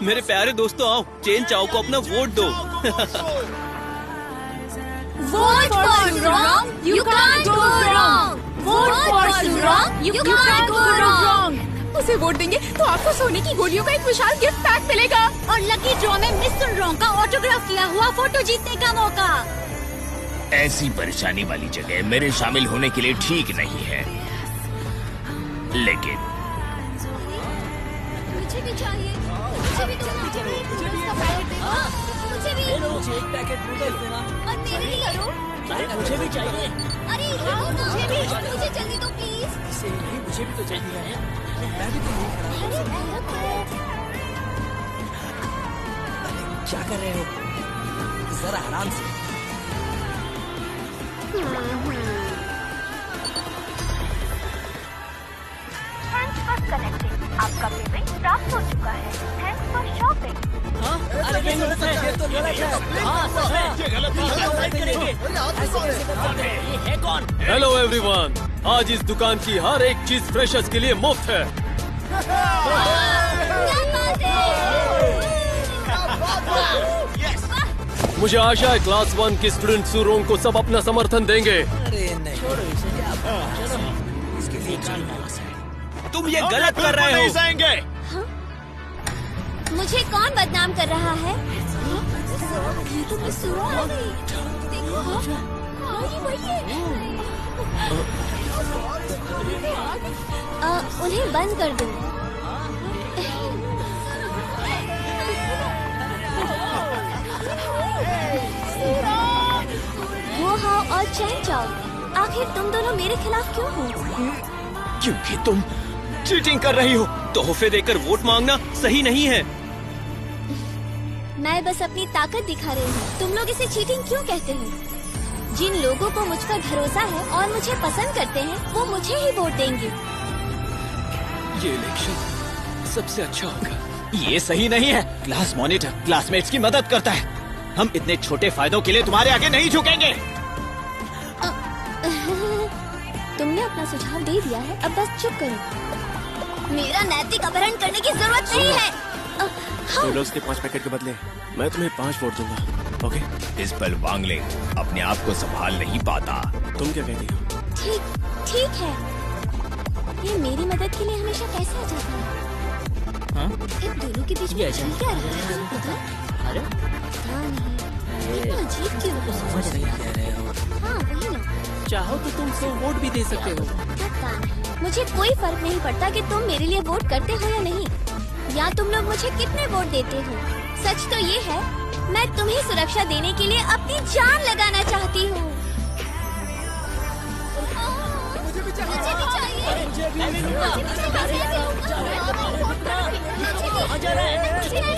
मेरे प्यारे दोस्तों, आओ चेन चाओ को अपना वोट दो। Vote for Surong, you can't go wrong. Vote for Surong, you can't go wrong. उसे वोट देंगे तो आपको सोने की गोलियों का एक विशाल गिफ्ट पैक मिलेगा और लकी ड्रॉ में मिस सुनरोंग का ऑटोग्राफ किया हुआ फोटो जीतने का मौका। ऐसी परेशानी वाली जगह मेरे शामिल होने के लिए ठीक नहीं है, लेकिन मुझे भी चाहिए, मुझे भी दो, मुझे भी उसका पैकेट दे दो, मुझे भी मुझे एक पैकेट नूडल्स देना। और मेरे लिए करो। मुझे भी चाहिए। अरे मुझे भी, मुझे जल्दी दो प्लीज। नहीं, मुझे भी तो चाहिए। मैं भी तो नहीं खड़ा। क्या कर रहे हो? जरा आराम से। Thanks for connecting. आपका पेमेंट प्राप्त हो चुका है। Thanks for shopping. हाँ? अरे नहीं, ये तो गलत है। हाँ, सच है। ये गलत है। ऐसे कैसे कर सकते हैं? ये है कौन? हेलो एवरीवन, आज इस दुकान की हर एक चीज फ्रेशर्स के लिए मुफ्त है। मुझे आशा है क्लास 1 की स्टूडेंट सुरोंग को सब अपना समर्थन देंगे। अरे नहीं, छोड़ो इसे। इसके लिए जाना। तुम ये गलत कर रहे हो। जाएंगे। मुझे कौन बदनाम कर रहा है? ये तो मिस सुरोंग आ गई। देखो, हाँ, ये वही है। उन्हें बंद कर दो। वो हाओ और चैन चाओ, आखिर तुम दोनों मेरे खिलाफ क्यों हो? क्योंकि तुम चीटिंग कर रही हो। तोहफे देकर वोट मांगना सही नहीं है। मैं बस अपनी ताकत दिखा रही हूँ। तुम लोग इसे चीटिंग क्यों कहते हो? जिन लोगों को मुझ पर भरोसा है और मुझे पसंद करते हैं, वो मुझे ही वोट देंगे। ये इलेक्शन सबसे अच्छा होगा। ये सही नहीं है। क्लास मॉनिटर क्लासमेट्स की मदद करता है। हम इतने छोटे फायदों के लिए तुम्हारे आगे नहीं झुकेंगे। तुमने अपना सुझाव दे दिया है, अब बस चुप करो। मेरा नैतिक अपहरण करने की जरूरत नहीं है। नूडल्स के 5 पैकेट के बदले मैं तुम्हें 5 वोट दूंगा। ओके? इस पर वांगलिंग अपने आप को संभाल नहीं पाता। तुम क्या कहती हो? ठीक है। ये मेरी मदद के लिए हमेशा कैसे आ जाता है? हाँ? इन दोनों के बीच में चल क्या रहा है? पता नहीं। इतना अजीब क्यों हो? समझ नहीं कह रहे हो। हाँ, वही ना। चाहो तो तुम 100 वोट भी दे सकते हो। पता नहीं। मुझे कोई फर्क नहीं पड़ता कि तुम मेरे लिए वोट करते हो या नहीं, या तुम लोग मुझे कितने वोट देते हो। सच तो ये है, मैं तुम्हें सुरक्षा देने के लिए अपनी जान लगाना चाहती हूँ। मुझे भी चाहिए।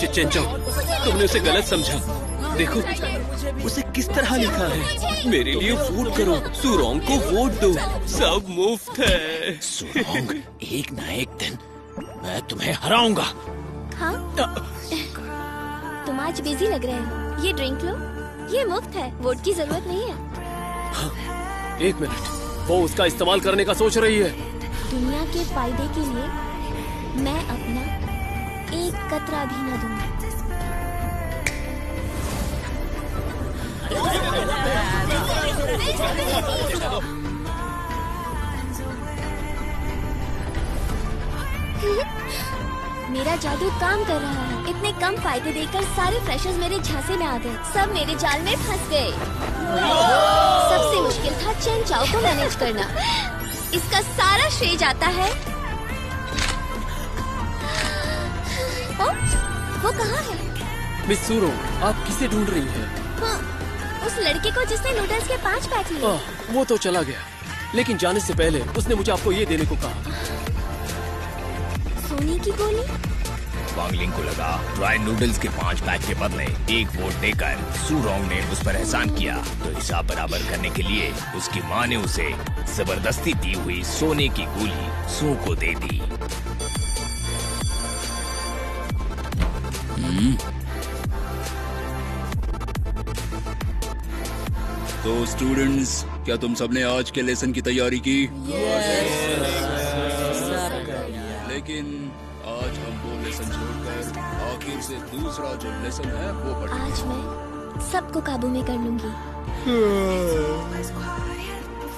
चेन चाओ, तुमने उसे गलत समझा। देखो उसे किस तरह लिखा है। मेरे लिए वोट करो, सुरोंग को वोट दो, सब मुफ्त है। सुरोंग, एक ना एक दिन मैं तुम्हें हराऊंगा। हाँ? तुम आज बिजी लग रहे हो। ये ड्रिंक लो, ये मुफ्त है, वोट की जरूरत नहीं है। हाँ, 1 मिनट, वो उसका इस्तेमाल करने का सोच रही है। दुनिया के फायदे के लिए मैं अपना एक कतरा भी न दूंगा। मेरा जादू काम कर रहा है। इतने कम फायदे देकर सारे फ्रेशर्स मेरे झांसे में आ गए। सब मेरे जाल में फंस गए। सबसे मुश्किल था चेन चाओ को मैनेज करना। इसका सारा श्रेय जाता है। ओ, वो कहाँ है? मिस सुरोंग, आप किसे ढूंढ रही हैं? हाँ, उस लड़के को जिसने नूडल्स के 5 पैक लिए। वो तो चला गया, लेकिन जाने से पहले उसने मुझे आपको ये देने को कहा। सोने की गोली? वांगलिंग को लगा ड्राई नूडल्स के 5 पैक के बदले 1 वोट देकर सुरोंग ने उस पर एहसान किया, तो हिसाब बराबर करने के लिए उसकी माँ ने उसे जबरदस्ती दी हुई सोने की गोली सू को दे दी। तो स्टूडेंट्स, क्या तुम सबने आज के लेसन की तैयारी की? लेकिन आज हम वो लेसन छोड़कर आखिर से दूसरा जो लेसन है वो पढ़िए। आज मैं सबको काबू में कर लूंगी।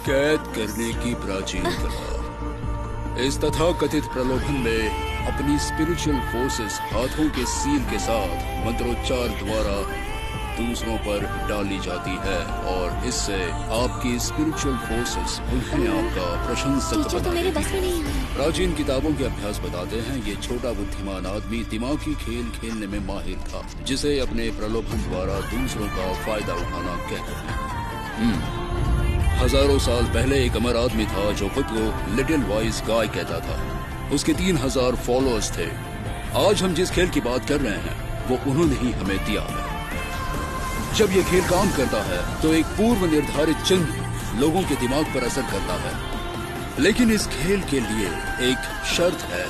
कैद करने की प्राचीन कला। इस तथा कथित प्रलोभन में अपनी स्पिरिचुअल फोर्सेस हाथों के सील के साथ मंत्रोच्चार द्वारा दूसरों पर डाली जाती है और इससे आपकी स्पिरिचुअल फोर्सेस उन्हें आपका प्रशंसक टीचर तो मेरे बस में नहीं है। प्राचीन किताबों के अभ्यास बताते हैं ये छोटा बुद्धिमान आदमी दिमागी खेल खेलने में माहिर था, जिसे अपने प्रलोभन द्वारा दूसरों का फायदा उठाना कहते हैं। हजारों साल पहले एक अमर आदमी था जो खुद को लिटिल वाइज गाय कहता था। उसके 3000 फॉलोअर्स थे। आज हम जिस खेल की बात कर रहे हैं वो उन्होंने ही हमें दिया है। जब ये खेल काम करता है तो एक पूर्व निर्धारित चिन्ह लोगों के दिमाग पर असर करता है, लेकिन इस खेल के लिए एक शर्त है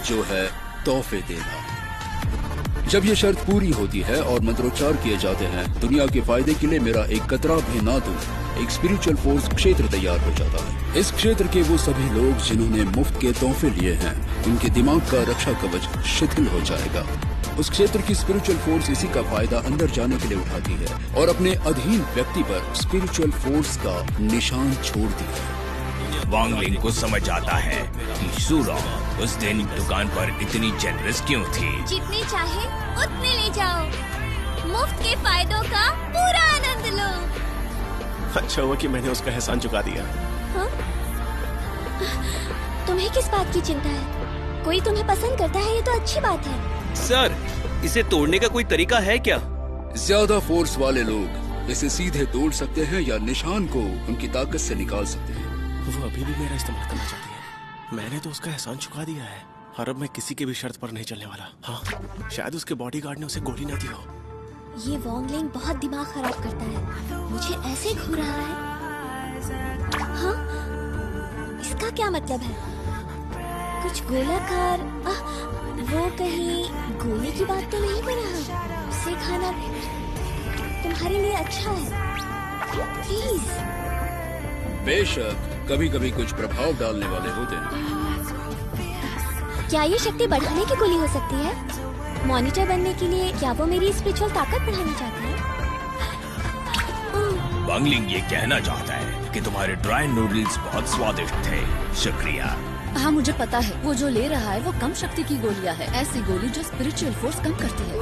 जो है तोहफे देना। जब ये शर्त पूरी होती है और मंत्रोच्चार किए जाते हैं, दुनिया के फायदे के लिए मेरा एक कतरा भी ना दूं, एक स्पिरिचुअल फोर्स क्षेत्र तैयार हो जाता है। इस क्षेत्र के वो सभी लोग जिन्होंने मुफ्त के तोहफे लिए हैं, उनके दिमाग का रक्षा कवच शिथिल हो जाएगा। उस क्षेत्र की स्पिरिचुअल फोर्स इसी का फायदा अंदर जाने के लिए उठाती है और अपने अधीन व्यक्ति पर स्पिरिचुअल फोर्स का निशान छोड़ती है। वांगलिंग को समझ आता है कि सूरोंग उस दिन दुकान पर इतनी जेनरस क्यों थी। जितने चाहे उतने ले जाओ, मुफ्त के फायदों का पूरा आनंद लो। अच्छा हुआ कि मैंने उसका एहसान चुका दिया। हाँ? तुम्हें किस बात की चिंता है? कोई तुम्हें पसंद करता है, ये तो अच्छी बात है। सर, इसे तोड़ने का कोई तरीका है क्या? ज्यादा फोर्स वाले लोग इसे सीधे तोड़ सकते हैं या निशान को उनकी ताकत से निकाल सकते हैं। वो अभी भी मेरा इस्तेमाल करना चाहती है। मैंने तो उसका एहसान चुका दिया है और अब मैं किसी के भी शर्त पर नहीं चलने वाला। हाँ, शायद उसके बॉडीगार्ड ने उसे गोली न दी हो। ये वॉन्गलिंग बहुत दिमाग खराब करता है। मुझे ऐसे घूर रहा है। हाँ? इसका क्या मतलब है? कुछ गोलाकार, वो कहीं गोली की बात तो नहीं कर रहा? उसे खाना तुम्हारे लिए अच्छा है, प्लीज। बेशक कभी कभी कुछ प्रभाव डालने वाले होते हैं। क्या ये शक्ति बढ़ाने की गोली हो सकती है? मॉनिटर बनने के लिए क्या वो मेरी स्पिरिचुअल ताकत बढ़ाना चाहता है? वांगलिंग ये कहना चाहता है कि तुम्हारे ड्राई नूडल्स बहुत स्वादिष्ट थे। शुक्रिया। हाँ, मुझे पता है। वो जो ले रहा है वो कम शक्ति की गोलियां है, ऐसी गोली जो स्पिरिचुअल फोर्स कम करती है।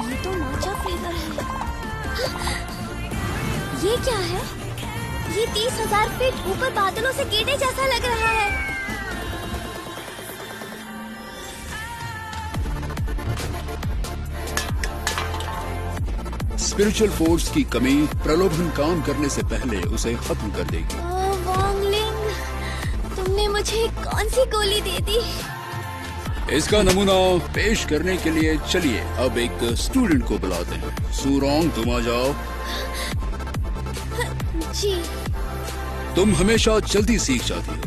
ये तो माचा फ्लेवर है। ये क्या है? ये 30,000 फीट ऊपर बादलों से गिरने जैसा लग रहा है। स्पिरिचुअल फोर्स की कमी प्रलोभन काम करने से पहले उसे खत्म कर देगी। वॉन्गलिंग, तुमने मुझे कौन सी गोली दे दी? इसका नमूना पेश करने के लिए चलिए अब एक स्टूडेंट को बुलाते हैं। सूरोंग, तुम आ जाओ। जी। तुम हमेशा जल्दी सीख जाती हो।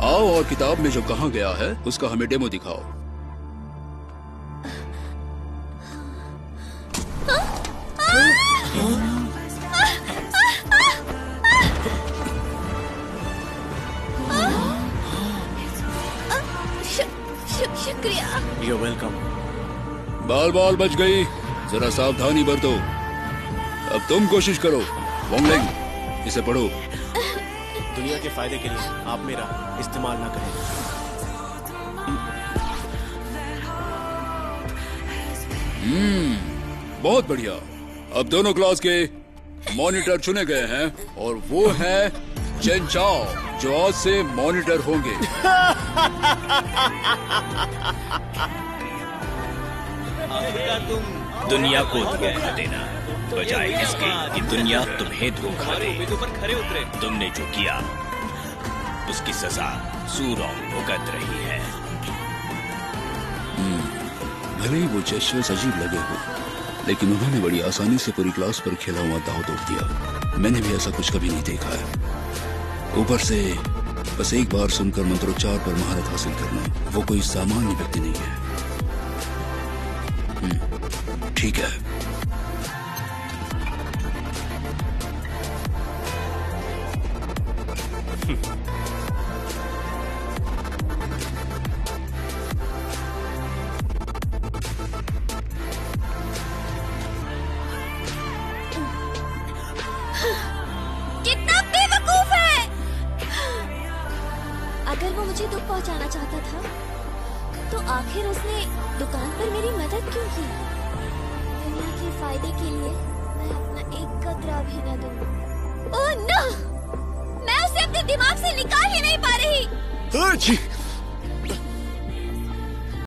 आओ और किताब में जो कहा गया है उसका हमें डेमो दिखाओ। शुक्रिया। You're welcome। बाल बाल बच गई, जरा सावधानी बरतो। अब तुम कोशिश करो। वांगलिंग, इसे पढ़ो। दुनिया के फायदे के लिए आप मेरा इस्तेमाल ना करें। बहुत बढ़िया। अब दोनों क्लास के मॉनिटर चुने गए हैं और वो है चेन चाओ, जो आज से मॉनिटर होंगे। दुनिया को धोखा देना बजाय इसके कि दुनिया तुम्हें धोखा दे। पर खरे उतरे। तुमने जो किया उसकी सजा सूरोंग भुगत रही है। भले ही वो जेस्चर्स अजीब लगे हो, लेकिन उन्होंने बड़ी आसानी से पूरी क्लास पर खेला हुआ दाव तोड़ दिया। मैंने भी ऐसा कुछ कभी नहीं देखा है। ऊपर से बस एक बार सुनकर मंत्रोच्चार पर महारत हासिल करना, वो कोई सामान्य व्यक्ति नहीं है। ठीक है। मुझे दुख पहुंचाना चाहता था, तो आखिर उसने दुकान पर मेरी मदद क्यों की? दुनिया के फायदे के लिए मैं अपना एक कतरा भी न दूं। Oh no! मैं उसे अपने दिमाग से निकाल ही नहीं पा रही।